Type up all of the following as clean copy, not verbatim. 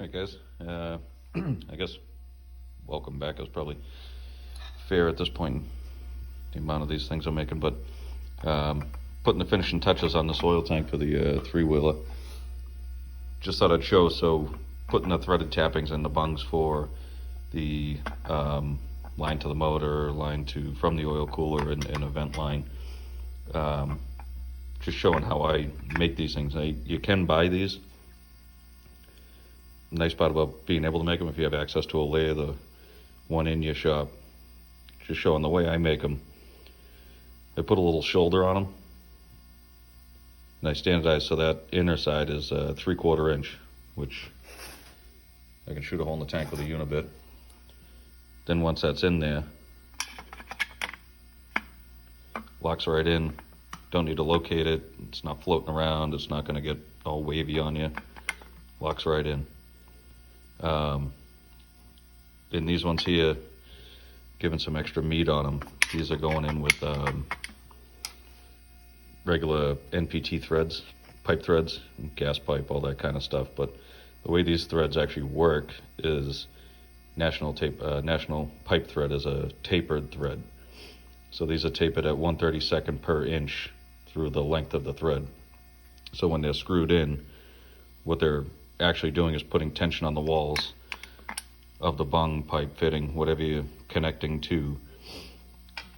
Alright guys, I guess welcome back. It was probably fair at this point, the amount of these things I'm making, but putting the finishing touches on this oil tank for the three-wheeler. Just thought I'd show, so putting the threaded tappings in the bungs for the line to the motor, line to from the oil cooler, and a vent line. Just showing how I make these things. You can buy these. Nice part about being able to make them, if you have access to a lathe, the one in your shop. Just showing the way I make them. I put a little shoulder on them, and I standardize so that inner side is 3/4 inch, which I can shoot a hole in the tank with a unibit. Then once that's in there, locks right in. Don't need to locate it. It's not floating around. It's not going to get all wavy on you. Locks right in. In these ones here, giving some extra meat on them. These are going in with regular NPT threads, pipe threads, gas pipe, all that kind of stuff. But the way these threads actually work is National Pipe Thread is a tapered thread. So these are tapered at 1/32 per inch through the length of the thread. So when they're screwed in, what they're actually doing is putting tension on the walls of the bung pipe fitting, whatever you're connecting to.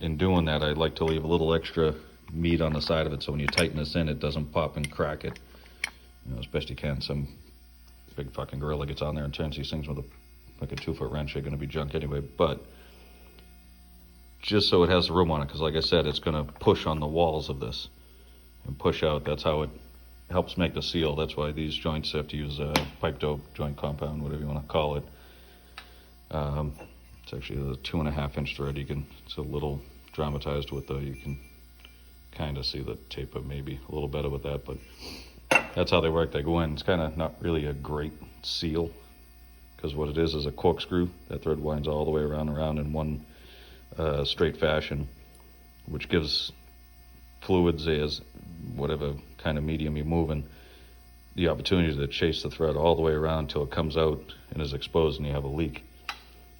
In doing that, I like to leave a little extra meat on the side of it, so when you tighten this in, it doesn't pop and crack it, as best you can. Some big fucking gorilla gets on there and turns these things with like a 2-foot wrench. They're going to be junk anyway, but just so it has room on it, because like I said, it's going to push on the walls of this and push out. That's how it helps make the seal. That's why these joints have to use pipe dope, joint compound, whatever you want to call it. It's actually a 2.5 inch thread. It's a little dramatized with you can kind of see the taper maybe a little better with that, but that's how they work. They go in. It's kind of not really a great seal, because what it is a corkscrew. That thread winds all the way around in one straight fashion, which gives fluids, as whatever kind of medium you're moving, the opportunity to chase the thread all the way around until it comes out and is exposed and you have a leak.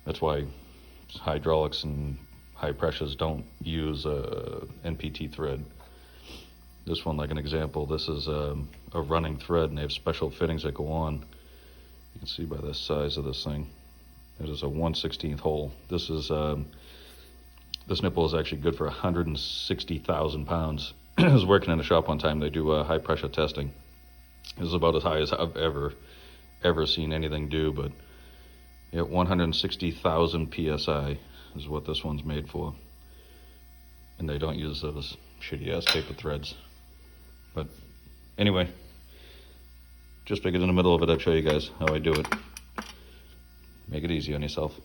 That's why hydraulics and high pressures don't use a NPT thread. This one, like an example, this is a running thread, and they have special fittings that go on. You can see by the size of this thing. It is a 1/16 hole. This nipple is actually good for 160,000 pounds. I was working in a shop one time. They do high pressure testing. This is about as high as I've ever seen anything do, but at 160,000 PSI is what this one's made for. And they don't use those shitty ass tapered threads. But anyway, just figured in the middle of it I'd show you guys how I do it. Make it easy on yourself.